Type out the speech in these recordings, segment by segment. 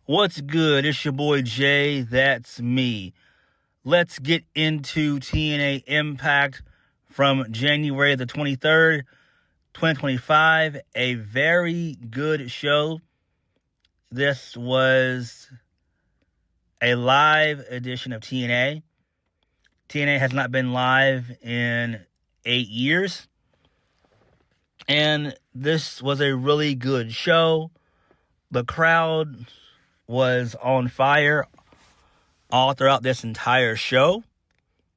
What's good? It's your boy Jay. That's me. Let's get into TNA Impact from January the 23rd, 2025. A very good show. This was a live edition of TNA. TNA has not been live in 8 years. And this was a really good show. The crowd was on fire all throughout this entire show.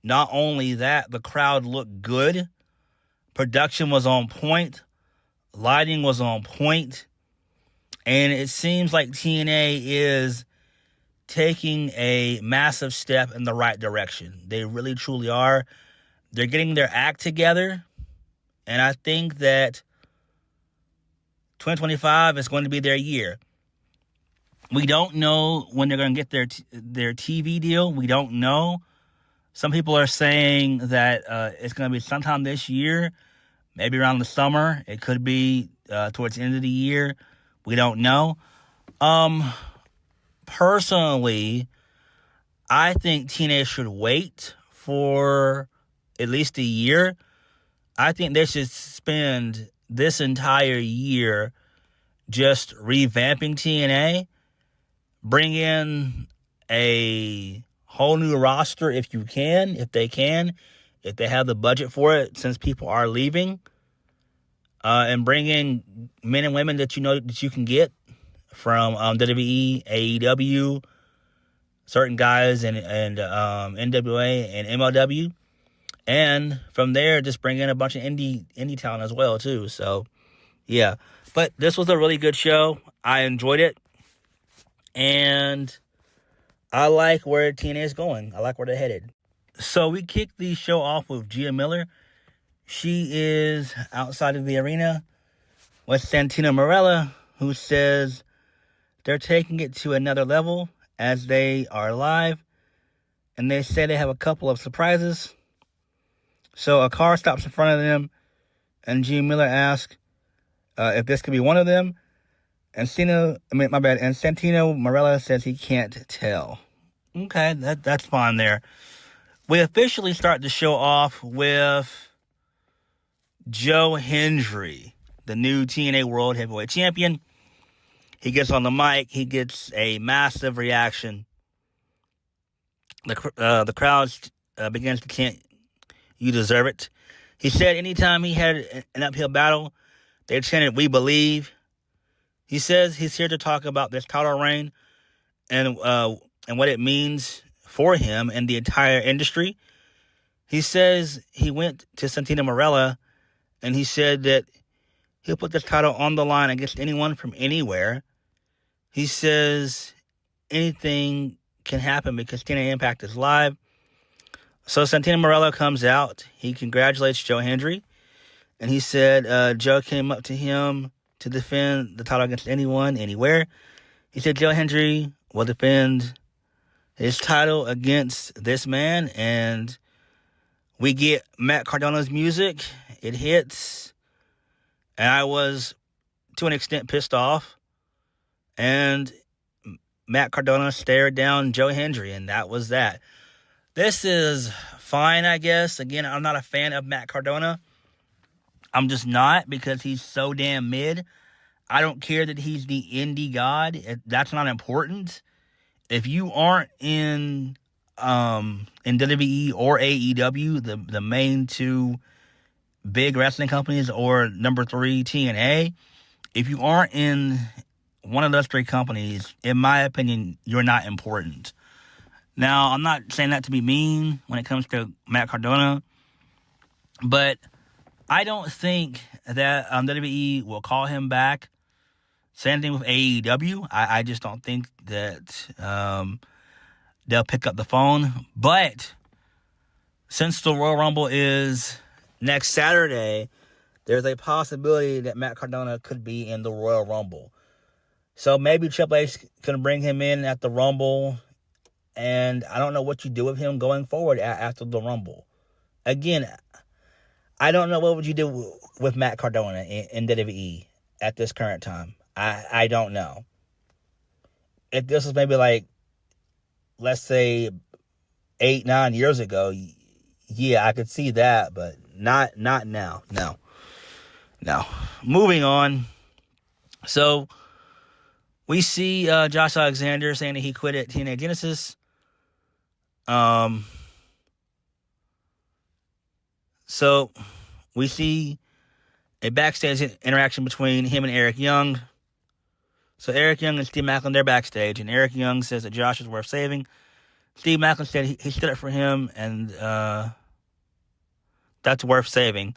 Not only that, the crowd looked good. Production was on point. Lighting was on point. And it seems like TNA is taking a massive step in the right direction. They really, truly are. They're getting their act together. And I think that 2025 is going to be their year. We don't know when they're going to get their TV deal. We don't know. Some people are saying that it's going to be sometime this year, maybe around the summer. It could be towards the end of the year. We don't know. Personally, I think TNA should wait for at least a year. I think they should spend this entire year just revamping TNA. Bring in a whole new roster if they can, if they have the budget for it, since people are leaving. And bring in men and women that you know that you can get from WWE, AEW, certain guys, and NWA and MLW. And from there, just bring in a bunch of indie talent as well, too. So, yeah. But this was a really good show. I enjoyed it. And I like where TNA is going. I like where they're headed. So we kicked the show off with Gia Miller. She is outside of the arena with Santino Marella, who says they're taking it to another level as they are live. And they say they have a couple of surprises. So a car stops in front of them, and Gia Miller asks if this could be one of them. And Santino Marella says he can't tell. Okay, that's fine there. We officially start the show off with Joe Hendry, the new TNA World Heavyweight Champion. He gets on the mic. He gets a massive reaction. The crowd begins to chant, "You deserve it." He said anytime he had an uphill battle, they chanted, "We believe." He says he's here to talk about this title reign and what it means for him and the entire industry. He says he went to Santino Marella and he said that he'll put this title on the line against anyone from anywhere. He says anything can happen because TNA Impact is live. So Santino Marella comes out. He congratulates Joe Hendry. And he said Joe came up to him to defend the title against anyone, anywhere. He said Joe Hendry will defend his title against this man. And we get Matt Cardona's music. It hits. And I was, to an extent, pissed off. And Matt Cardona stared down Joe Hendry, and that was that. This is fine, I guess. Again, I'm not a fan of Matt Cardona. I'm just not, because he's so damn mid. I don't care that he's the indie god. That's not important. If you aren't in WWE or AEW, the main two big wrestling companies, or number 3, TNA, if you aren't in one of those 3 companies, in my opinion, you're not important. Now, I'm not saying that to be mean when it comes to Matt Cardona, but I don't think that WWE will call him back. Same thing with AEW. I just don't think that they'll pick up the phone. But since the Royal Rumble is next Saturday, there's a possibility that Matt Cardona could be in the Royal Rumble. So maybe Triple H can bring him in at the Rumble. And I don't know what you do with him going forward after the Rumble. Again, I don't know what would you do with Matt Cardona in WWE at this current time. I don't know. if this was maybe like, let's say 8-9 years ago, yeah, I could see that, but not now. No. Moving on. So we see Josh Alexander saying that he quit at TNA Genesis. So we see a backstage interaction between him and Eric Young. So Eric Young and Steve Maclin, they're backstage, and Eric Young says that Josh is worth saving. Steve Maclin said he stood up for him, and that's worth saving.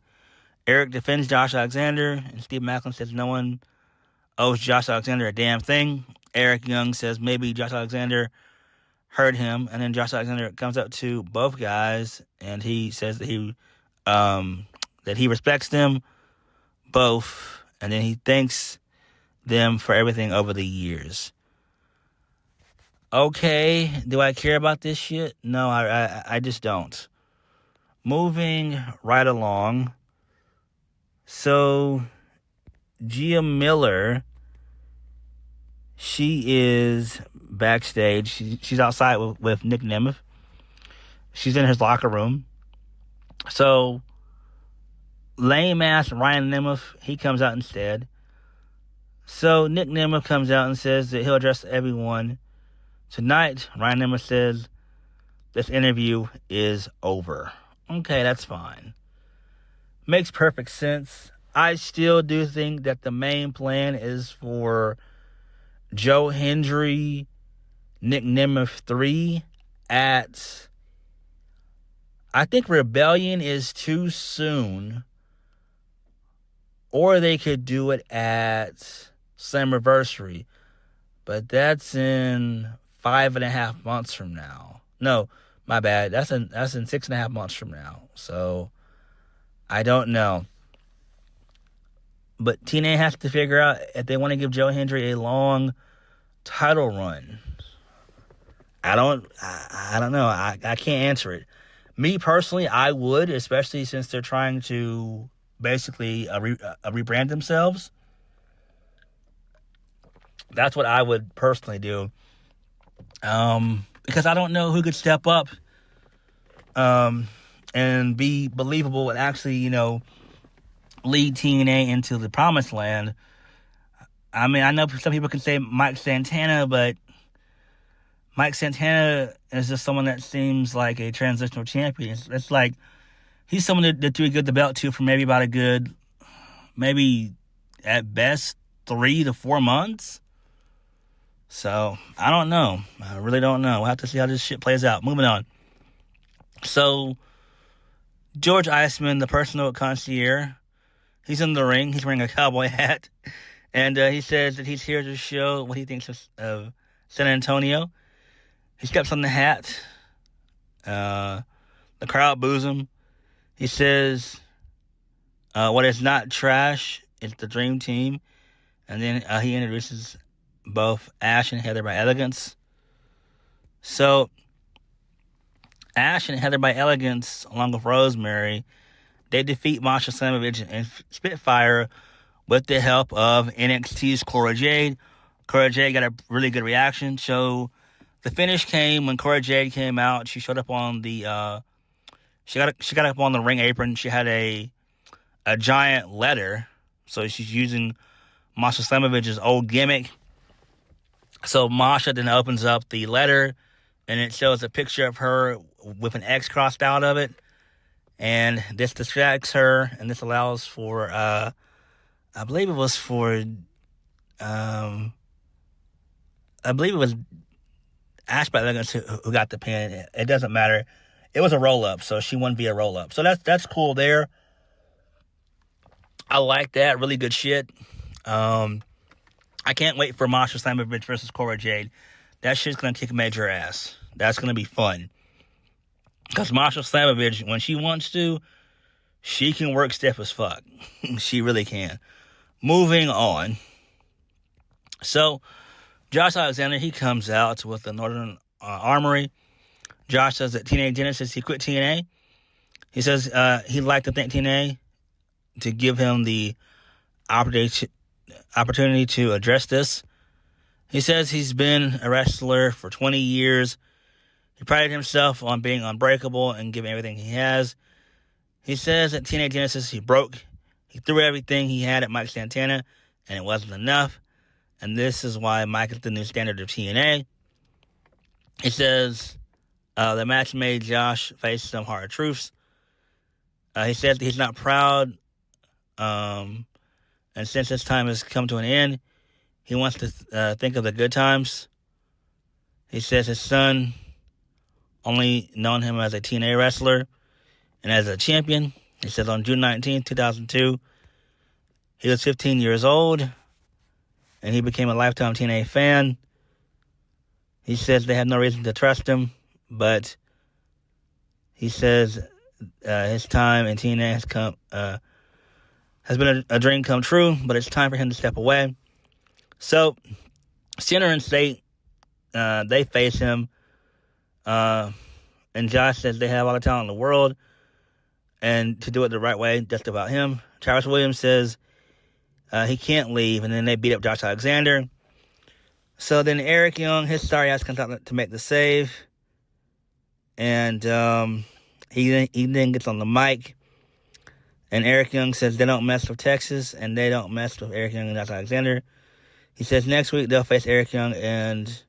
Eric defends Josh Alexander, and Steve Maclin says no one owes Josh Alexander a damn thing. Eric Young says maybe Josh Alexander hurt him, and then Josh Alexander comes up to both guys, and he says that he respects them both, and then he thanks them for everything over the years. Okay, do I care about this shit? No, I just don't. Moving right along. So, Gia Miller, she is backstage. She's outside with Nick Nemeth. She's in his locker room. So, lame-ass Ryan Nemeth, he comes out instead. So, Nick Nemeth comes out and says that he'll address everyone tonight. Ryan Nemeth says this interview is over. Okay, that's fine. Makes perfect sense. I still do think that the main plan is for Joe Hendry, Nick Nemeth 3 at... I think Rebellion is too soon. Or they could do it at Slammiversary. But that's in 5.5 months from now. No, my bad. That's in 6.5 months from now. So, I don't know. But TNA has to figure out if they want to give Joe Hendry a long title run. I don't know. I can't answer it. Me personally, I would, especially since they're trying to basically rebrand themselves. That's what I would personally do. Because I don't know who could step up and be believable and actually, lead TNA into the promised land. I mean, I know some people can say Mike Santana, but Mike Santana is just someone that seems like a transitional champion. It's like he's someone that you would give the belt to for maybe about a good, maybe at best 3 to 4 months. So, I don't know. I really don't know. We'll have to see how this shit plays out. Moving on. So, George Iceman, the personal concierge, he's in the ring. He's wearing a cowboy hat. And he says that he's here to show what he thinks of San Antonio. He steps on the hat. The crowd boos him. He says, what is not trash is the dream team. And then he introduces both Ash and Heather by Elegance. So, Ash and Heather by Elegance, along with Rosemary, they defeat Masha Slamovich and Spitfire with the help of NXT's Cora Jade. Cora Jade got a really good reaction. So, the finish came when Cora Jade came out. She showed up on the she got up on the ring apron. She had a giant letter. So she's using Masha Slamovich's old gimmick. So Masha then opens up the letter, and it shows a picture of her with an X crossed out of it. And this distracts her, and this allows for, I believe it was Ash by Elegance who got the pin. It doesn't matter. It was a roll-up, so she won via roll-up. So that's cool there. I like that. Really good shit. I can't wait for Masha Slamovich versus Cora Jade. That shit's going to kick major ass. That's going to be fun. Because Masha Slamovich, when she wants to, she can work stiff as fuck. She really can. Moving on. So, Josh Alexander, he comes out with the Northern Armory. Josh says that TNA Genesis, he quit TNA. He says he'd like to thank TNA to give him the opportunity to address this. He says he's been a wrestler for 20 years. He prided himself on being unbreakable and giving everything he has. He says at TNA Genesis he threw everything he had at Mike Santana, and it wasn't enough. And this is why Mike is the new standard of TNA. He says the match made Josh face some hard truths. He says he's not proud, and since his time has come to an end, he wants to think of the good times. He says his son only known him as a TNA wrestler and as a champion. He says on June 19, 2002, he was 15 years old, and he became a lifetime TNA fan. He says they have no reason to trust him, but he says his time in TNA has been a dream come true, but it's time for him to step away. So, Center and State, they face him, and Josh says they have all the talent in the world, and to do it the right way, that's about him. Travis Williams says he can't leave, and then they beat up Josh Alexander. So then Eric Young, his sorry ass comes out to make the save, and he then gets on the mic, and Eric Young says they don't mess with Texas, and they don't mess with Eric Young and Josh Alexander. He says next week they'll face Eric Young and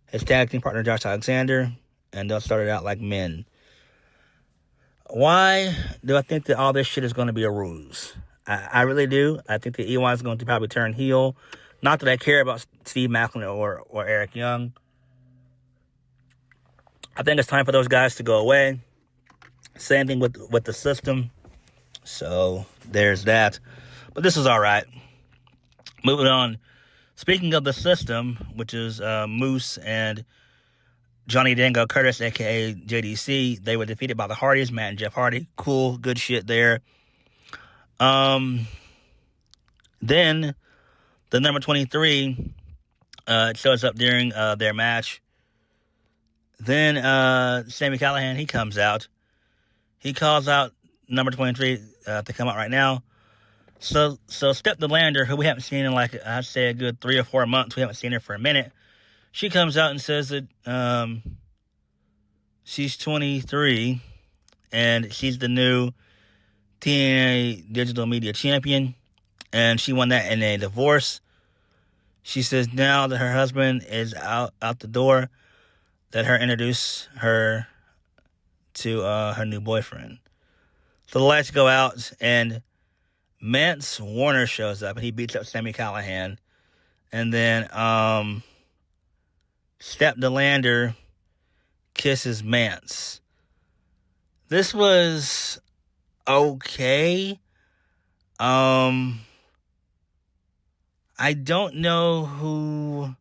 his tag team partner Josh Alexander, and they'll start it out like men. Why do I think that all this shit is going to be a ruse? I really do. I think that EY is going to probably turn heel. Not that I care about Steve Macklin or Eric Young. I think it's time for those guys to go away. Same thing with the system. So there's that. But this is all right. Moving on. Speaking of the system, which is Moose and Johnny Dango Curtis, a.k.a. JDC, they were defeated by the Hardys, Matt and Jeff Hardy. Cool, good shit there. Then, the number 23 shows up during their match. Then, Sami Callihan, he comes out. He calls out number 23 to come out right now. So Steph De Lander, who we haven't seen in I'd say a good 3 or 4 months, we haven't seen her for a minute. She comes out and says that she's 23 and she's the new TNA Digital Media Champion, and she won that in a divorce. She says now that her husband is out the door, that her introduce her to her new boyfriend. So the lights go out, and Mance Warner shows up, and he beats up Sami Callihan. And then Steph De Lander kisses Mance. This was okay. I don't know who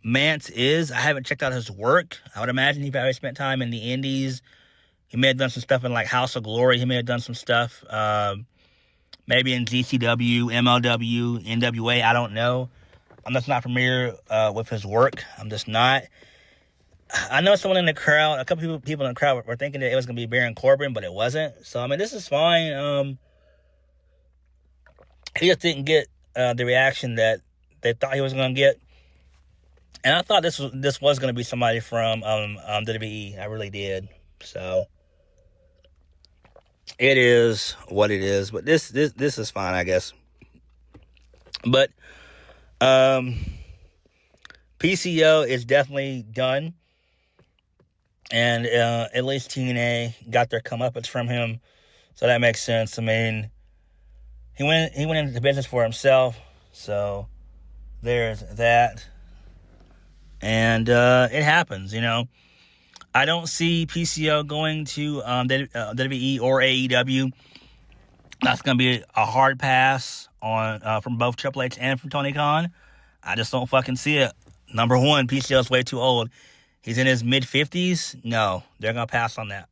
Mance is. I haven't checked out his work. I would imagine he probably spent time in the Indies. He may have done some stuff in House of Glory. He may have done some stuff maybe in GCW, MLW, NWA. I don't know. I'm just not familiar with his work. I'm just not. I know someone in the crowd, a couple people in the crowd were thinking that it was going to be Baron Corbin, but it wasn't. So, I mean, this is fine. He just didn't get the reaction that they thought he was going to get. And I thought this was going to be somebody from WWE. I really did. So, it is what it is. But this is fine, I guess. But PCO is definitely done. And at least TNA got their comeuppance from him. So that makes sense. I mean, he went into business for himself. So there's that. And it happens, you know. I don't see PCO going to WWE or AEW. That's going to be a hard pass on from both Triple H and from Tony Khan. I just don't fucking see it. Number one, PCO is way too old. He's in his mid-50s. No, they're going to pass on that.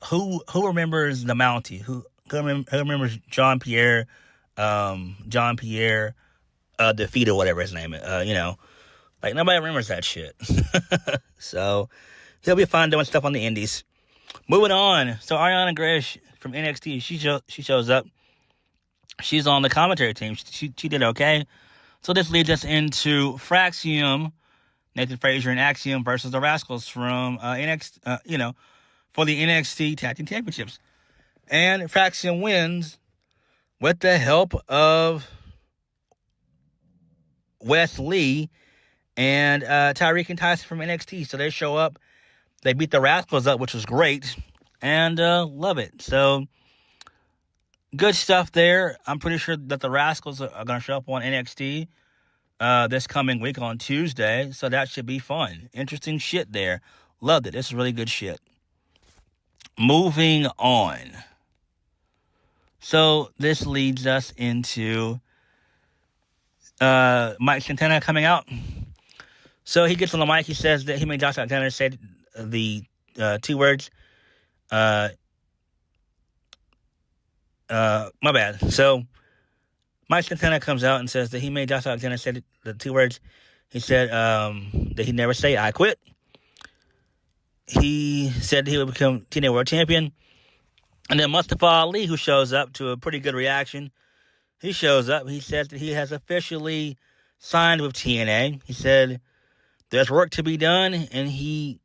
Who remembers the Mountie? Who remembers John Pierre Defeat or whatever his name is? Nobody remembers that shit. So, he'll be fine doing stuff on the indies. Moving on. So, Ariana Grande from NXT, she shows up. She's on the commentary team. She did okay. So this leads us into Fraxiom, Nathan Frazier and Axiom versus the Rascalz from NXT, for the NXT Tag Team Championships. And Fraxiom wins with the help of Wes Lee and Tyriek and Tyson from NXT. So they show up. They beat the Rascalz up, which was great. And love it. So good stuff there. I'm pretty sure that the Rascalz are going to show up on NXT this coming week on Tuesday. So that should be fun. Interesting shit there. Loved it. This is really good shit. Moving on. So this leads us into Mike Santana coming out. So he gets on the mic. He says that he made Josh Alexander say the two words. My bad. So Mike Santana comes out and says that he made Josh Alexander say the two words. He said that he'd never say I quit. He said he would become TNA World Champion. And then Mustafa Ali, who shows up to a pretty good reaction, he shows up. He says that he has officially signed with TNA. He said there's work to be done, and he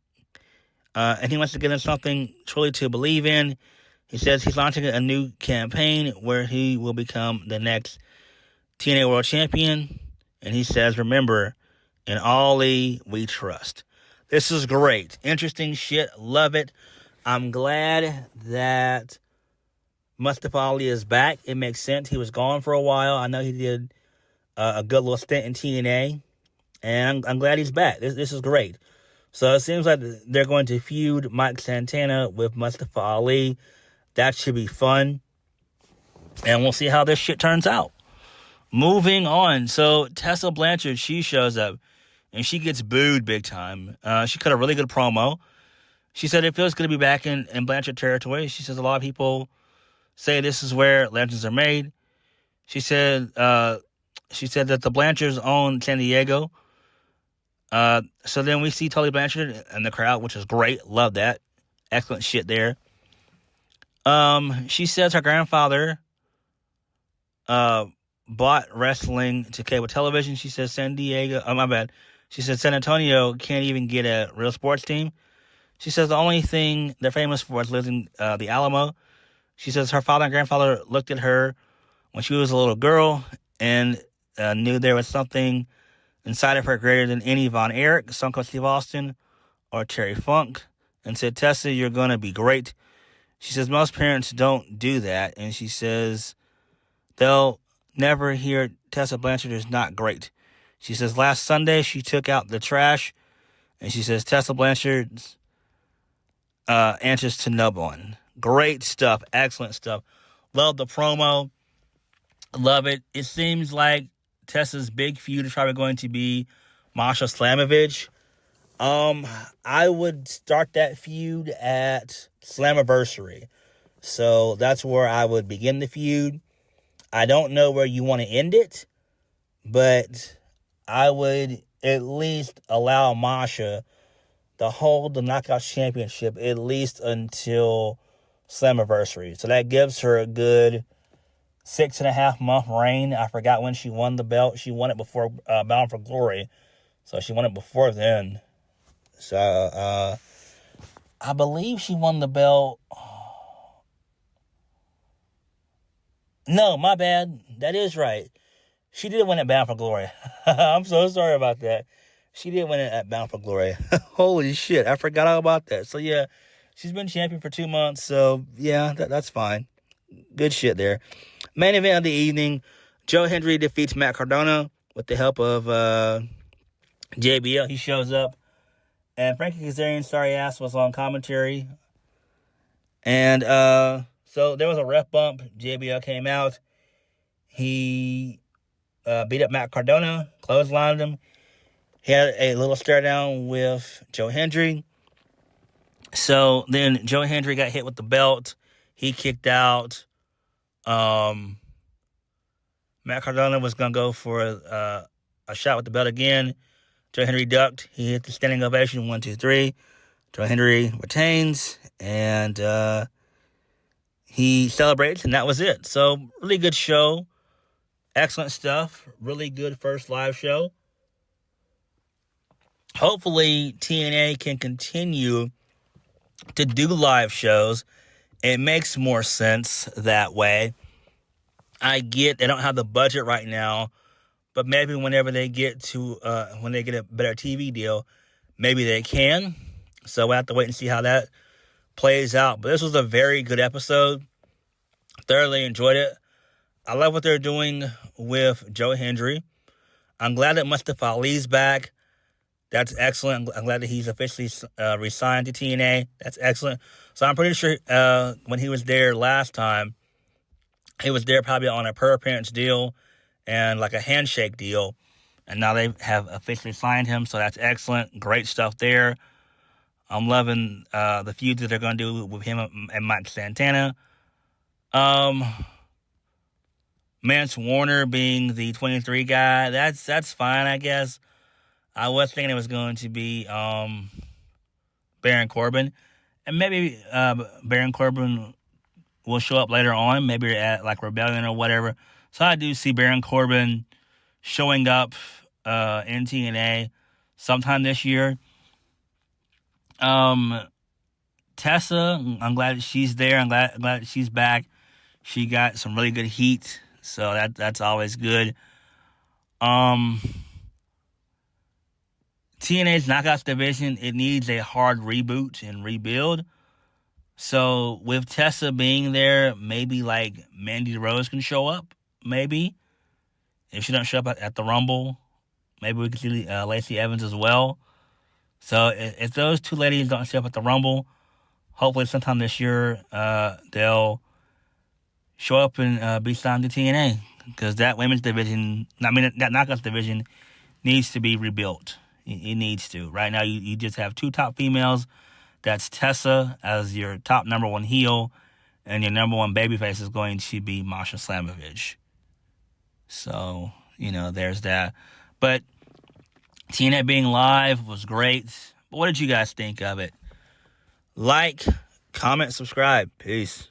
wants to get in something truly to believe in. He says he's launching a new campaign where he will become the next TNA World Champion. And he says, remember, in Ali we trust. This is great. Interesting shit. Love it. I'm glad that Mustafa Ali is back. It makes sense. He was gone for a while. I know he did a good little stint in TNA. And I'm glad he's back. This is great. So it seems like they're going to feud Mike Santana with Mustafa Ali. That should be fun. And we'll see how this shit turns out. Moving on. So Tessa Blanchard, she shows up. And she gets booed big time. She cut a really good promo. She said it feels good to be back in Blanchard territory. She says a lot of people say this is where legends are made. She said that the Blanchards own San Diego. So then we see Tully Blanchard in the crowd, which is great. Love that. Excellent shit there. She says her grandfather bought wrestling to cable television. She says She said San Antonio can't even get a real sports team. She says the only thing they're famous for is losing the Alamo. She says her father and grandfather looked at her when she was a little girl and knew there was something inside of her greater than any Von Erich, Stone Cold Steve Austin, or Terry Funk, and said, Tessa, you're going to be great. She says most parents don't do that, and she says they'll never hear Tessa Blanchard is not great. She says last Sunday she took out the trash, and she says Tessa Blanchard's answers to no one. Great stuff. Excellent stuff. Love the promo. Love it. It seems like Tessa's big feud is probably going to be Masha Slamovich. I would start that feud at Slammiversary. So that's where I would begin the feud. I don't know where you want to end it, but I would at least allow Masha to hold the Knockouts Championship at least until Slammiversary. So that gives her a good 6.5 month reign. I forgot when she won the belt. She won it before Bound for Glory. So she won it before then. So I believe she won the belt. No, my bad. That is right. She did win it Bound for Glory. I'm so sorry about that. She did win it at Bound for Glory. Holy shit, I forgot all about that. So, yeah, she's been champion for 2 months. So, yeah, that's fine. Good shit there. Main event of the evening, Joe Hendry defeats Matt Cardona with the help of JBL. He shows up. And Frankie Kazarian's sorry ass was on commentary. And so there was a ref bump. JBL came out. He beat up Matt Cardona, clotheslined him. He had a little stare down with Joe Hendry. So then Joe Hendry got hit with the belt. He kicked out. Matt Cardona was going to go for a shot with the belt again. Joe Hendry ducked. He hit the standing ovation. 1, 2, 3. Joe Hendry retains. And he celebrates, and that was it. So really good show. excellent stuff. Really good first live show. Hopefully, TNA can continue to do live shows. It makes more sense that way. I get they don't have the budget right now, but maybe whenever they get to when they get a better TV deal, maybe they can. So we'll have to wait and see how that plays out. But this was a very good episode. Thoroughly enjoyed it. I love what they're doing with Joe Hendry. I'm glad that Mustafa Ali's back. That's excellent. I'm glad that he's officially re-signed to TNA. That's excellent. So I'm pretty sure when he was there last time, he was there probably on a per appearance deal and like a handshake deal. And now they have officially signed him, so that's excellent. Great stuff there. I'm loving the feud that they're going to do with him and Mike Santana. Mance Warner being the 23 guy, that's fine, I guess. I was thinking it was going to be Baron Corbin. And maybe Baron Corbin will show up later on, maybe at like Rebellion or whatever. So I do see Baron Corbin showing up in TNA sometime this year. Tessa, I'm glad she's there. I'm glad she's back. She got some really good heat, so that's always good. TNA's Knockouts division, it needs a hard reboot and rebuild. So with Tessa being there, maybe like Mandy Rose can show up. Maybe if she doesn't show up at the Rumble, maybe we can see Lacey Evans as well. So if those two ladies don't show up at the Rumble, hopefully sometime this year they'll show up and be signed to TNA, because that women's division, that Knockouts division needs to be rebuilt. It needs to. Right now, you just have two top females. That's Tessa as your top number one heel, and your number one babyface is going to be Masha Slamovich. So, there's that. But TNA being live was great. But what did you guys think of it? Like, comment, subscribe. Peace.